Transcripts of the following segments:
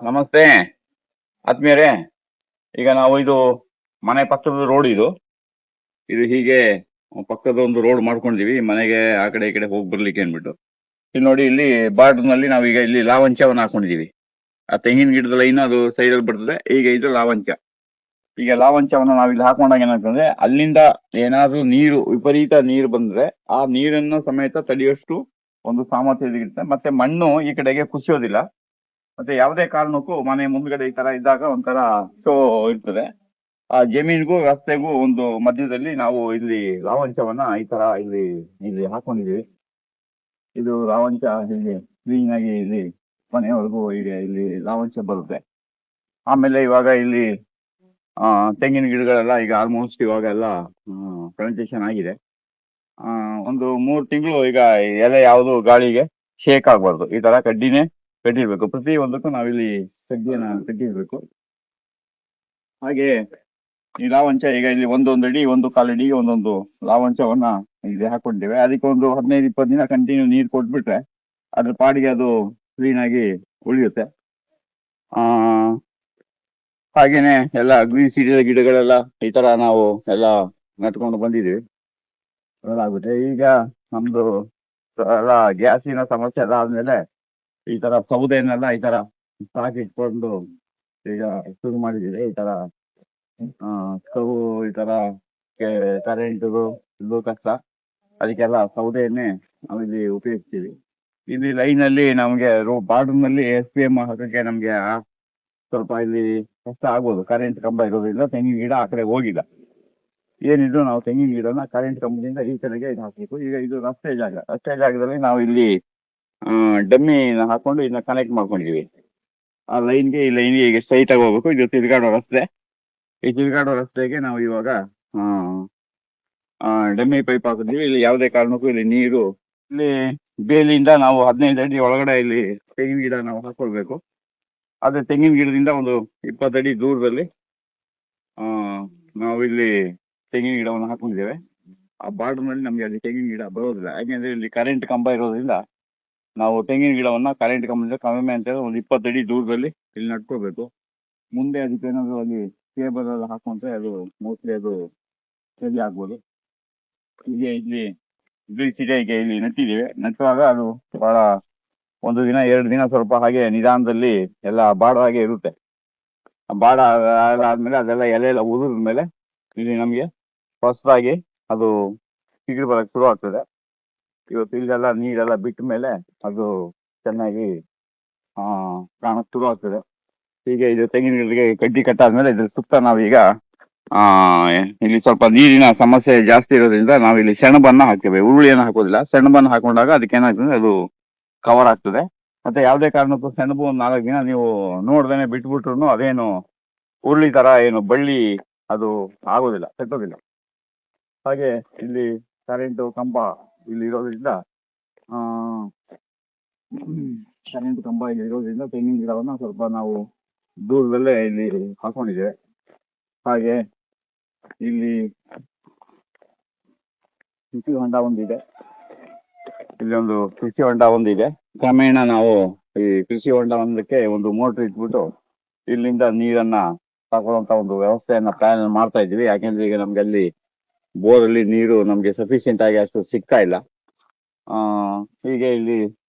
ನಮಸ್ತೆ ಆತ್ಮೀಯರೇ. ಈಗ ನಾವು ಇದು ಮನೆ ಪಕ್ಕದ ರೋಡ್ ಇದು ಇದು ಹೀಗೆ ಪಕ್ಕದ ಒಂದು ರೋಡ್ ಮಾಡ್ಕೊಂಡಿದೀವಿ ಮನೆಗೆ ಆ ಕಡೆ ಈ ಕಡೆ ಹೋಗಿ ಬರ್ಲಿಕ್ಕೆ ಅನ್ಬಿಟ್ಟು. ಇಲ್ಲಿ ನೋಡಿ, ಇಲ್ಲಿ ಬಾರ್ಡರ್ ನಲ್ಲಿ ನಾವೀಗ ಇಲ್ಲಿ ಲಾವಂಚವನ್ನ ಹಾಕೊಂಡಿದೀವಿ. ಆ ತೆಂಗಿನ ಗಿಡದ ಲೈನ್ ಅದು ಸೈಡ್ ಅಲ್ಲಿ ಬರ್ತದೆ. ಈಗ ಇದು ಲಾವಂಚ. ಈಗ ಲಾವಂಚವನ್ನ ನಾವಿಲ್ಲಿ ಹಾಕೊಂಡಾಗ ಏನಾಗ್ತದೆ, ಅಲ್ಲಿಂದ ಏನಾದ್ರೂ ನೀರು ವಿಪರೀತ ನೀರು ಬಂದ್ರೆ ಆ ನೀರನ್ನು ಸಮೇತ ತಡೆಯುವಷ್ಟು ಒಂದು ಸಾಮರ್ಥ್ಯ ಇರುತ್ತೆ. ಮತ್ತೆ ಮಣ್ಣು ಈ ಕಡೆಗೆ ಕುಸಿಯೋದಿಲ್ಲ. ಮತ್ತೆ ಯಾವುದೇ ಕಾರಣಕ್ಕೂ ಮನೆ ಮುಂದ್ಗಡೆ ಈ ತರ ಇದ್ದಾಗ ಒಂಥರ ಶೋ ಇರ್ತದೆ. ಆ ಜಮೀನಿಗೂ ರಸ್ತೆಗೂ ಒಂದು ಮಧ್ಯದಲ್ಲಿ ನಾವು ಇಲ್ಲಿ ಲಾವಂಚವನ್ನ ಈ ತರ ಇಲ್ಲಿ ಇಲ್ಲಿ ಹಾಕೊಂಡಿದೀವಿ. ಇದು ಲಾವಂಚ ಇಲ್ಲಿ ಕ್ಲೀನ್ ಆಗಿ ಇಲ್ಲಿ ಮನೆಯವರೆಗೂ ಈಗ ಇಲ್ಲಿ ಲಾವಂಚ ಬರುತ್ತೆ. ಆಮೇಲೆ ಇವಾಗ ಇಲ್ಲಿ ತೆಂಗಿನ ಗಿಡಗಳೆಲ್ಲ ಈಗ ಆಲ್ಮೋಸ್ಟ್ ಇವಾಗ ಎಲ್ಲ ಪ್ಲಾಂಟೇಶನ್ ಆಗಿದೆ. ಒಂದು 3 ತಿಂಗಳು ಈಗ ಎಲೆ ಯಾವುದು ಗಾಳಿಗೆ ಶೇಕ್ ಆಗ್ಬಾರ್ದು. ಈ ತರ ಕಡ್ಡಿನೇ ಕಟ್ಟಿರ್ಬೇಕು. ಪ್ರತಿ ಒಂದಕ್ಕೂ ನಾವಿಲ್ಲಿ ಕಡ್ಡಿಯನ್ನ ಕಟ್ಟಿರ್ಬೇಕು. ಹಾಗೆ ಈ ಲಾವಂಚ ಈಗ ಇಲ್ಲಿ ಒಂದೊಂದು ಅಡಿ 1.25 ಅಡಿಗೆ ಒಂದೊಂದು ಲಾವಂಚವನ್ನ ಇಲ್ಲಿ ಹಾಕೊಂಡಿದ್ದೇವೆ. ಅದಕ್ಕೆ ಒಂದು 15-20 ದಿನ ಕಂಟಿನ್ಯೂ ನೀರು ಕೊಟ್ಬಿಟ್ರೆ ಅದ್ರ ಪಾಡಿಗೆ ಅದು ಕ್ಲೀನ್ ಆಗಿ ಉಳಿಯುತ್ತೆ. ಹಾಗೇನೆ ಎಲ್ಲ ಗ್ರೀಸ್ ಹಿಡಿದ ಗಿಡಗಳೆಲ್ಲ ಈ ತರ ನಾವು ಎಲ್ಲ ನಟ್ಕೊಂಡು ಬಂದಿದ್ದೀವಿ. ಆಗುತ್ತೆ. ಈಗ ನಮ್ದು ಎಲ್ಲ ಗ್ಯಾಸಿನ ಸಮಸ್ಯೆ ಎಲ್ಲ ಆದ್ಮೇಲೆ ಈ ತರ ಸೌದೆಯನ್ನೆಲ್ಲ ಈ ತರ ಸಾಕಿಟ್ಕೊಂಡು ಈಗ ಶುರು ಮಾಡಿದ್ದೀವಿ. ಈ ತರ ಸ್ಟವ್ ಈ ತರ ಕರೆಂಟ್ ಇದು ಕಷ್ಟ, ಅದಕ್ಕೆಲ್ಲ ಸೌದೆಯನ್ನೇ ನಾವಿಲ್ಲಿ ಉಪಯೋಗಿಸ್ತೀವಿ. ಇಲ್ಲಿ ಲೈನ್ ಅಲ್ಲಿ ನಮ್ಗೆ ಬಾರ್ಡರ್ ನಲ್ಲಿ SPM ಹಾಕಕ್ಕೆ ನಮ್ಗೆ ಸ್ವಲ್ಪ ಇಲ್ಲಿ ಕಷ್ಟ ಆಗ್ಬೋದು. ಕರೆಂಟ್ ಕಂಬ ಇರೋದ್ರಿಂದ ತೆಂಗಿನ ಗಿಡ ಆ ಕಡೆ ಹೋಗಿಲ್ಲ. ಏನಿದ್ರು ನಾವು ತೆಂಗಿನ ಗಿಡನ ಕರೆಂಟ್ ಕಂಬದಿಂದ ಈ ಕಡೆಗೆ ಇದು ಹಾಕ್ಬೇಕು. ಈಗ ಇದು ರಸ್ತೆ ಜಾಗದಲ್ಲಿ ನಾವು ಇಲ್ಲಿ ಡಮ್ಮಿ ಹಾಕೊಂಡು ಇದನ್ನ ಕನೆಕ್ಟ್ ಮಾಡ್ಕೊಂಡಿದೀವಿ. ಆ ಲೈನ್ಗೆ ಈ ಲೈನ್ಗೆ ಈಗ ಸ್ಟ್ರೈಟ್ ಆಗಿ ಹೋಗ್ಬೇಕು. ಇದು ತಿರ್ಗಾಡೋ ರಸ್ತೆ. ಈ ತಿರ್ಗಾಡೋ ರಸ್ತೆಗೆ ನಾವು ಇವಾಗ ಡಮ್ಮಿ ಪೈಪ್ ಹಾಕಿದ್ವಿ. ಇಲ್ಲಿ ಯಾವುದೇ ಕಾರಣಕ್ಕೂ ಇಲ್ಲಿ ನೀರು ಇಲ್ಲಿ ಬೇಲಿಯಿಂದ ನಾವು 15 ಅಡಿ ಒಳಗಡೆ ಇಲ್ಲಿ ತೆಂಗಿನ ಗಿಡ ನಾವು ಹಾಕೊಳ್ಬೇಕು. ಆದ್ರೆ ತೆಂಗಿನ ಗಿಡದಿಂದ ಒಂದು 20 ಅಡಿ ದೂರದಲ್ಲಿ ನಾವು ಇಲ್ಲಿ ತೆಂಗಿನ ಗಿಡವನ್ನು ಹಾಕೊಂಡಿದ್ದೇವೆ. ಆ ಬಾರ್ಡರ್ ನಲ್ಲಿ ನಮ್ಗೆ ಅಲ್ಲಿ ತೆಂಗಿನ ಗಿಡ ಬರೋದಿಲ್ಲ. ಯಾಕೆಂದ್ರೆ ಇಲ್ಲಿ ಕರೆಂಟ್ ಕಂಬ ಇರೋದ್ರಿಂದ ನಾವು ತೆಂಗಿನ ಗಿಡವನ್ನ ಕರೆಂಟ್ ಕಂಬದಿಂದ ಕಡಿಮೆ ಅಂತ ಒಂದು 20 ಅಡಿ ದೂರದಲ್ಲಿ ಇಲ್ಲಿ ನಟ್ಕೋಬೇಕು. ಮುಂದೆ ಅದಕ್ಕೆ ಏನಾದ್ರು ಅಲ್ಲಿ ಕೇಬಲ್ ಎಲ್ಲ ಹಾಕೊಂಡ್ರೆ ಅದು ಮೋಸ್ಟ್ಲಿ ಅದು ಸರಿ ಆಗ್ಬೋದು. ಹೀಗೆ ಇಲ್ಲಿ ಸಿಟಿಗೆ ಇಲ್ಲಿ ನಟ್ಟಿದ್ದೇವೆ. ನಟ್ಟುವಾಗ ಅದು ಬಹಳ 1 ದಿನ 2 ದಿನ ಸ್ವಲ್ಪ ಹಾಗೆ ನಿಧಾನದಲ್ಲಿ ಎಲ್ಲ ಬಾಡ ಹಾಗೆ ಇರುತ್ತೆ. ಬಾಡ ಆದ್ಮೇಲೆ ಅದೆಲ್ಲ ಎಲೆ ಎಲ್ಲ ಉದುರಿದ ಮೇಲೆ ಇಲ್ಲಿ ನಮ್ಗೆ ಹೊಸದಾಗಿ ಅದು ಚಿಗುರು ಬರಕ್ಕೆ ಶುರು ಆಗ್ತದೆ. ಇವತ್ತು ಇಲ್ಲೆಲ್ಲ ನೀರೆಲ್ಲ ಬಿಟ್ಟ ಮೇಲೆ ಅದು ಚೆನ್ನಾಗಿ ಕಾಣಕ್ಕೆ ಶುರು ಆಗ್ತದೆ. ಹೀಗೆ ಇದು ತೆಂಗಿನ ಗಿಡಕ್ಕೆ ಕಡ್ಡಿ ಕಟ್ಟಾದ್ಮೇಲೆ ಇದ್ರ ಸುತ್ತ ನಾವೀಗ ಇಲ್ಲಿ ಸ್ವಲ್ಪ ನೀರಿನ ಸಮಸ್ಯೆ ಜಾಸ್ತಿ ಇರೋದ್ರಿಂದ ನಾವಿಲ್ಲಿ ಸೆಣಬನ್ನ ಹಾಕ್ತೇವೆ. ಉರುಳಿಯನ್ನು ಹಾಕೋದಿಲ್ಲ. ಸೆಣಬನ್ನು ಹಾಕೊಂಡಾಗ ಅದಕ್ಕೆ ಏನಾಗ್ತದೆ, ಅದು ಕವರ್ ಆಗ್ತದೆ. ಮತ್ತೆ ಯಾವುದೇ ಕಾರಣಕ್ಕೂ ಸೆಣಬು ಒಂದು 4 ದಿನ ನೀವು ನೋಡ್ದೇನೆ ಬಿಟ್ಬಿಟ್ರು ಅದೇನು ಉರುಳಿ ತರ ಏನು ಬಳ್ಳಿ ಅದು ಆಗೋದಿಲ್ಲ, ಕಟ್ಟೋದಿಲ್ಲ. ಹಾಗೆ ಇಲ್ಲಿ ಕರೆಂಟು ಕಂಬ ಇಲ್ಲಿ ಇರೋದ್ರಿಂದ ತೆಂಗಿನ ಗಿಡವನ್ನ ಸ್ವಲ್ಪ ನಾವು ದೂರದಲ್ಲೇ ಇಲ್ಲಿ ಹಾಕೊಂಡಿದ್ದೇವೆ. ಹಾಗೆ ಇಲ್ಲಿ ಕೃಷಿ ಹೊಂಡ ಒಂದಿದೆ. ಇಲ್ಲಿ ಒಂದು ಕೃಷಿ ಹೊಂಡ ಒಂದಿದೆ. ಕ್ರಮೇಣ ನಾವು ಈ ಕೃಷಿ ಹೊಂಡ ಒಂದಕ್ಕೆ ಒಂದು ಮೋಟರ್ ಇಟ್ಬಿಟ್ಟು ಇಲ್ಲಿಂದ ನೀರನ್ನ ತಗೊಳ್ಳುವಂತ ಒಂದು ವ್ಯವಸ್ಥೆಯನ್ನ ಪ್ಲಾನ್ ಮಾಡ್ತಾ ಇದ್ವಿ. ಯಾಕೆಂದ್ರೆ ಈಗ ನಮ್ಗೆ ಅಲ್ಲಿ ಬೋರಲ್ಲಿ ನೀರು ನಮ್ಗೆ ಸಫಿಶಿಯಂಟ್ ಆಗಿ ಅಷ್ಟು ಸಿಗ್ತಾ ಇಲ್ಲ. ಹೀಗೆ ಇಲ್ಲಿ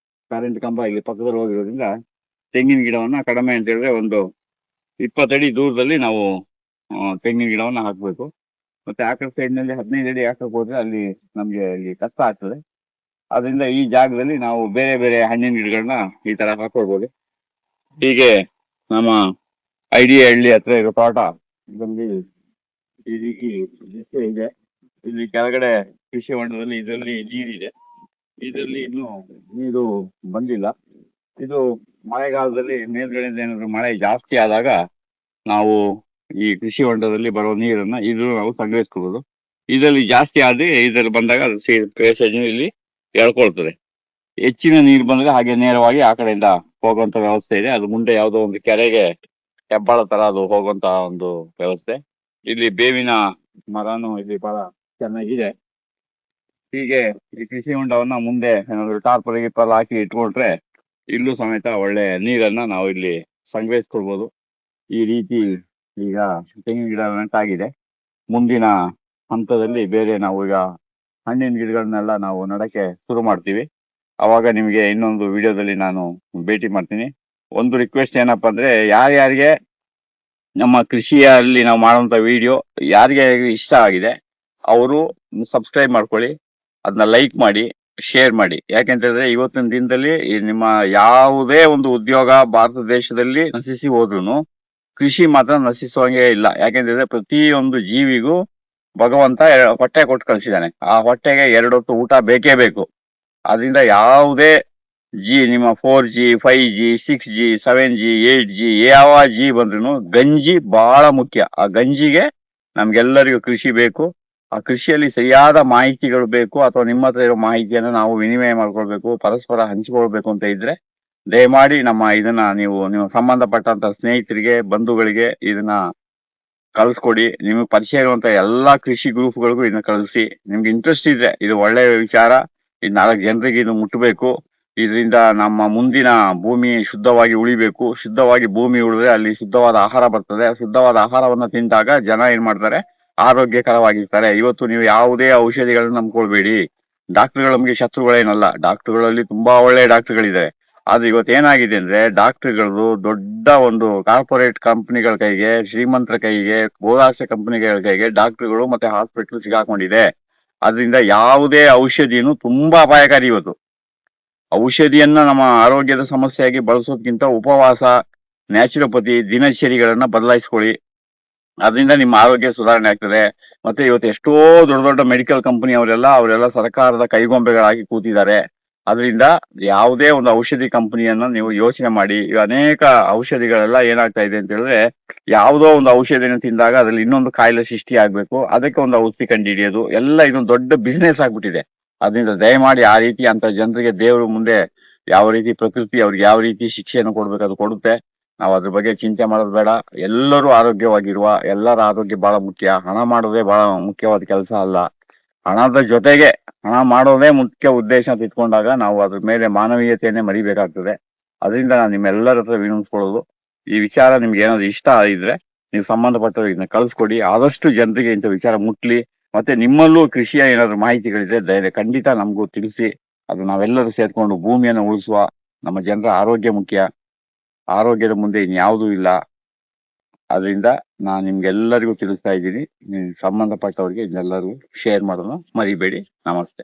ಕರೆಂಟ್ ಕಂಬ ಇಲ್ಲಿ ಪಕ್ಕದಲ್ಲಿ ಹೋಗಿರೋದ್ರಿಂದ ತೆಂಗಿನ ಗಿಡವನ್ನ ಕಡಿಮೆ ಅಂತ ಹೇಳಿದ್ರೆ ಒಂದು 20 ಅಡಿ ದೂರದಲ್ಲಿ ನಾವು ತೆಂಗಿನ ಗಿಡವನ್ನ ಹಾಕ್ಬೇಕು. ಮತ್ತೆ ಆ ಕಡೆ ಸೈಡ್ ನಲ್ಲಿ 15 ಅಡಿ ಹಾಕಕ್ ಹೋದ್ರೆ ಅಲ್ಲಿ ನಮ್ಗೆ ಇಲ್ಲಿ ಕಷ್ಟ ಆಗ್ತದೆ. ಅದರಿಂದ ಈ ಜಾಗದಲ್ಲಿ ನಾವು ಬೇರೆ ಬೇರೆ ಹಣ್ಣಿನ ಗಿಡಗಳನ್ನ ಈ ತರ ಹಾಕೊಳ್ಬೋದು. ಹೀಗೆ ನಮ್ಮ ಐಡಿಯಾ ಹಳ್ಳಿ ಹತ್ರ ಇರೋ ತೋಟ ಇದರಲ್ಲಿ ಈ ರೀತಿ ಇದೆ. ಇಲ್ಲಿ ಕೆಳಗಡೆ ಕೃಷಿ ಹೊಂಡದಲ್ಲಿ ಇದರಲ್ಲಿ ನೀರಿದೆ. ಇದರಲ್ಲಿ ಇನ್ನು ನೀರು ಬಂದಿಲ್ಲ. ಇದು ಮಳೆಗಾಲದಲ್ಲಿ ಮೇಲ್ಗಡೆಯಿಂದ ಏನಾದ್ರು ಮಳೆ ಜಾಸ್ತಿ ಆದಾಗ ನಾವು ಈ ಕೃಷಿ ಹೊಂಡದಲ್ಲಿ ಬರೋ ನೀರನ್ನ ಇದು ನಾವು ಸಂಗ್ರಹಿಸ್ಕೋಬಹುದು. ಇದರಲ್ಲಿ ಜಾಸ್ತಿ ಆದ್ರೆ ಇದರಲ್ಲಿ ಬಂದಾಗ ಅದು ಬೇಸೇಜ್ ಇಲ್ಲಿ ಎಳ್ಕೊಳ್ತದೆ. ಹೆಚ್ಚಿನ ನೀರು ಬಂದ್ರೆ ಹಾಗೆ ನೇರವಾಗಿ ಆ ಕಡೆಯಿಂದ ಹೋಗುವಂತ ವ್ಯವಸ್ಥೆ ಇದೆ. ಅದು ಮುಂದೆ ಯಾವುದೋ ಒಂದು ಕೆರೆಗೆ ಹೆಬ್ಬಾಳ ತರ ಅದು ಹೋಗುವಂತ ಒಂದು ವ್ಯವಸ್ಥೆ. ಇಲ್ಲಿ ಬೇವಿನ ಮರನು ಇಲ್ಲಿ ಬಹಳ ಚೆನ್ನಾಗಿದೆ. ಹೀಗೆ ಈ ಕೃಷಿ ಹೊಂಡವನ್ನ ಮುಂದೆ ಏನಾದ್ರು ಟಾರ್ಪಲ್ ಹಾಕಿ ಇಟ್ಕೊಂಡ್ರೆ ಇಲ್ಲೂ ಸಮೇತ ಒಳ್ಳೆ ನೀರನ್ನ ನಾವು ಇಲ್ಲಿ ಸಂಗ್ರಹಿಸ್ಕೊಳ್ಬೋದು. ಈ ರೀತಿ ಈಗ ತೆಂಗಿನ ಗಿಡ ನೆಟ್ಟಾಗಿದೆ. ಮುಂದಿನ ಹಂತದಲ್ಲಿ ಬೇರೆ ನಾವು ಈಗ ಹಣ್ಣಿನ ಗಿಡಗಳನ್ನೆಲ್ಲ ನಾವು ನಡಕ್ಕೆ ಶುರು ಮಾಡ್ತೀವಿ. ಅವಾಗ ನಿಮಗೆ ಇನ್ನೊಂದು ವಿಡಿಯೋದಲ್ಲಿ ನಾನು ಭೇಟಿ ಮಾಡ್ತೀನಿ. ಒಂದು ರಿಕ್ವೆಸ್ಟ್ ಏನಪ್ಪಾ ಅಂದ್ರೆ, ಯಾರ್ಯಾರಿಗೆ ನಮ್ಮ ಕೃಷಿಯಲ್ಲಿ ನಾವು ಮಾಡುವಂತ ವಿಡಿಯೋ ಯಾರಿಗೆ ಇಷ್ಟ ಆಗಿದೆ ಅವರು ಸಬ್ಸ್ಕ್ರೈಬ್ ಮಾಡ್ಕೊಳ್ಳಿ, ಅದನ್ನ ಲೈಕ್ ಮಾಡಿ, ಶೇರ್ ಮಾಡಿ. ಯಾಕೆಂತಂದ್ರೆ ಇವತ್ತಿನ ದಿನದಲ್ಲಿ ನಿಮ್ಮ ಯಾವುದೇ ಒಂದು ಉದ್ಯೋಗ ಭಾರತ ದೇಶದಲ್ಲಿ ನಶಿಸಿ ಹೋದ್ರು ಕೃಷಿ ಮಾತ್ರ ನಶಿಸುವಂಗೆ ಇಲ್ಲ. ಯಾಕೆಂತಂದ್ರೆ ಪ್ರತಿಯೊಂದು ಜೀವಿಗೂ ಭಗವಂತ ಹೊಟ್ಟೆ ಕೊಟ್ಟು ಕಳಿಸಿದಾನೆ. ಆ ಹೊಟ್ಟೆಗೆ 2 ಹೊತ್ತು ಊಟ ಬೇಕೇ ಬೇಕು. ಅದರಿಂದ ಯಾವುದೇ ನಿಮ್ಮ 4G 5G 6G 7G 8G ಯಾವ ಜಿ ಬಂದ್ರು ಗಂಜಿ ಬಹಳ ಮುಖ್ಯ. ಆ ಗಂಜಿಗೆ ನಮ್ಗೆಲ್ಲರಿಗೂ ಕೃಷಿ ಬೇಕು. ಆ ಕೃಷಿಯಲ್ಲಿ ಸರಿಯಾದ ಮಾಹಿತಿಗಳು ಬೇಕು, ಅಥವಾ ನಿಮ್ಮ ಹತ್ರ ಇರೋ ಮಾಹಿತಿಯನ್ನು ನಾವು ವಿನಿಮಯ ಮಾಡ್ಕೊಳ್ಬೇಕು, ಪರಸ್ಪರ ಹಂಚಿಕೊಳ್ಬೇಕು ಅಂತ ಇದ್ರೆ ದಯಮಾಡಿ ಇದನ್ನ ನೀವು ನಿಮ್ಮ ಸಂಬಂಧಪಟ್ಟಂತ ಸ್ನೇಹಿತರಿಗೆ, ಬಂಧುಗಳಿಗೆ ಇದನ್ನ ಕಳಿಸ್ಕೊಡಿ. ನಿಮಗೆ ಪರಿಚಯ ಇರುವಂತ ಎಲ್ಲಾ ಕೃಷಿ ಗ್ರೂಪ್ಗಳಿಗೂ ಇದನ್ನ ಕಳಿಸಿ. ನಿಮ್ಗೆ ಇಂಟ್ರೆಸ್ಟ್ ಇದ್ರೆ ಇದು ಒಳ್ಳೆ ವಿಚಾರ, ಇದು 4 ಜನರಿಗೆ ಇದು ಮುಟ್ಟಬೇಕು. ಇದರಿಂದ ನಮ್ಮ ಮುಂದಿನ ಭೂಮಿ ಶುದ್ಧವಾಗಿ ಉಳಿಬೇಕು. ಶುದ್ಧವಾಗಿ ಭೂಮಿ ಉಳಿದ್ರೆ ಅಲ್ಲಿ ಶುದ್ಧವಾದ ಆಹಾರ ಬರ್ತದೆ. ಶುದ್ಧವಾದ ಆಹಾರವನ್ನ ತಿಂದಾಗ ಜನ ಏನ್ ಮಾಡ್ತಾರೆ, ಆರೋಗ್ಯಕರವಾಗಿರ್ತಾರೆ. ಇವತ್ತು ನೀವು ಯಾವುದೇ ಔಷಧಿಗಳನ್ನ ನಂಬ್ಕೊಳ್ಬೇಡಿ. ಡಾಕ್ಟರ್ಗಳು ನಮ್ಗೆ ಶತ್ರುಗಳೇನಲ್ಲ. ಡಾಕ್ಟರ್ಗಳಲ್ಲಿ ತುಂಬಾ ಒಳ್ಳೆ ಡಾಕ್ಟರ್ಗಳಿದ್ದಾರೆ. ಆದ್ರೆ ಇವತ್ತು ಏನಾಗಿದೆ ಅಂದ್ರೆ, ಡಾಕ್ಟರ್ಗಳು ದೊಡ್ಡ ಒಂದು ಕಾರ್ಪೊರೇಟ್ ಕಂಪನಿಗಳ ಕೈಗೆ, ಶ್ರೀಮಂತರ ಕೈಗೆ, ಬಹುರಾಷ್ಟ್ರ ಕಂಪನಿಗಳ ಕೈಗೆ ಡಾಕ್ಟರ್ಗಳು ಮತ್ತೆ ಹಾಸ್ಪಿಟಲ್ ಸಿಗಾಕೊಂಡಿದೆ. ಅದರಿಂದ ಯಾವುದೇ ಔಷಧಿನೂ ತುಂಬಾ ಅಪಾಯಕಾರಿ. ಇವತ್ತು ಔಷಧಿಯನ್ನ ನಮ್ಮ ಆರೋಗ್ಯದ ಸಮಸ್ಯೆಯಾಗಿ ಬಳಸೋದ್ಕಿಂತ ಉಪವಾಸ, ನ್ಯಾಚುರೋಪತಿ, ದಿನಚರಿಗಳನ್ನ ಬದಲಾಯಿಸ್ಕೊಳ್ಳಿ. ಅದರಿಂದ ನಿಮ್ಮ ಆರೋಗ್ಯ ಸುಧಾರಣೆ ಆಗ್ತದೆ. ಮತ್ತೆ ಇವತ್ತು ಎಷ್ಟೋ ದೊಡ್ಡ ದೊಡ್ಡ ಮೆಡಿಕಲ್ ಕಂಪನಿ ಅವರೆಲ್ಲ ಸರ್ಕಾರದ ಕೈಗೊಂಬೆಗಳಾಗಿ ಕೂತಿದ್ದಾರೆ. ಅದರಿಂದ ಯಾವುದೇ ಒಂದು ಔಷಧಿ ಕಂಪನಿಯನ್ನ ನೀವು ಯೋಚನೆ ಮಾಡಿ. ಈಗ ಅನೇಕ ಔಷಧಿಗಳೆಲ್ಲ ಏನಾಗ್ತಾ ಇದೆ ಅಂತ ಹೇಳಿದ್ರೆ, ಯಾವುದೋ ಒಂದು ಔಷಧಿನ ತಿಂದಾಗ ಅದ್ರಲ್ಲಿ ಇನ್ನೊಂದು ಕಾಯಿಲೆ ಸೃಷ್ಟಿ ಆಗ್ಬೇಕು, ಅದಕ್ಕೆ ಒಂದು ಔಷಧಿ ಕಂಡು ಹಿಡಿಯೋದು ಎಲ್ಲ ಇದೊಂದು ದೊಡ್ಡ ಬಿಸ್ನೆಸ್ ಆಗ್ಬಿಟ್ಟಿದೆ. ಅದರಿಂದ ದಯಮಾಡಿ ಆ ರೀತಿ ಅಂತ ಜನರಿಗೆ ದೇವರು ಮುಂದೆ ಯಾವ ರೀತಿ ಪ್ರಕೃತಿ ಅವ್ರಿಗೆ ಯಾವ ರೀತಿ ಶಿಕ್ಷೆಯನ್ನು ಕೊಡ್ಬೇಕು ಅದು ಕೊಡುತ್ತೆ. ನಾವು ಅದ್ರ ಬಗ್ಗೆ ಚಿಂತೆ ಮಾಡೋದು ಬೇಡ. ಎಲ್ಲರೂ ಆರೋಗ್ಯವಾಗಿರುವ, ಎಲ್ಲರ ಆರೋಗ್ಯ ಬಹಳ ಮುಖ್ಯ. ಹಣ ಮಾಡೋದೇ ಬಹಳ ಮುಖ್ಯವಾದ ಕೆಲಸ ಅಲ್ಲ. ಹಣದ ಜೊತೆಗೆ ಹಣ ಮಾಡೋದೇ ಮುಖ್ಯ ಉದ್ದೇಶ ಅಂತ ಇಟ್ಕೊಂಡಾಗ ನಾವು ಅದ್ರ ಮೇಲೆ ಮಾನವೀಯತೆಯನ್ನೇ ಮರಿಬೇಕಾಗ್ತದೆ. ಅದರಿಂದ ನಾನು ನಿಮ್ಮೆಲ್ಲರ ಹತ್ರ ವಿನಂತಿಸ್ಕೊಳ್ಳೋದು, ಈ ವಿಚಾರ ನಿಮ್ಗೆ ಏನಾದ್ರು ಇಷ್ಟ ಇದ್ರೆ ನೀವು ಸಂಬಂಧಪಟ್ಟವ್ರಿಗೆ ಇದನ್ನ ಕಳಿಸ್ಕೊಡಿ. ಆದಷ್ಟು ಜನರಿಗೆ ಇಂಥ ವಿಚಾರ ಮುಟ್ಲಿ. ಮತ್ತೆ ನಿಮ್ಮಲ್ಲೂ ಕೃಷಿಯ ಏನಾದ್ರು ಮಾಹಿತಿಗಳಿದ್ರೆ ಖಂಡಿತ ನಮಗೂ ತಿಳಿಸಿ. ಅದು ನಾವೆಲ್ಲರೂ ಸೇರ್ಕೊಂಡು ಭೂಮಿಯನ್ನು ಉಳಿಸುವ. ನಮ್ಮ ಜನರ ಆರೋಗ್ಯ ಮುಖ್ಯ. ಆರೋಗ್ಯದ ಮುಂದೆ ಇನ್ಯಾವುದೂ ಇಲ್ಲ. ಅದರಿಂದ ನಾನು ನಿಮ್ಗೆಲ್ಲರಿಗೂ ತಿಳಿಸ್ತಾ ಇದ್ದೀನಿ, ಸಂಬಂಧಪಟ್ಟವ್ರಿಗೆ ಇದನ್ನೆಲ್ಲರಿಗೂ ಶೇರ್ ಮಾಡೋಣ ಮರಿಬೇಡಿ. ನಮಸ್ತೆ.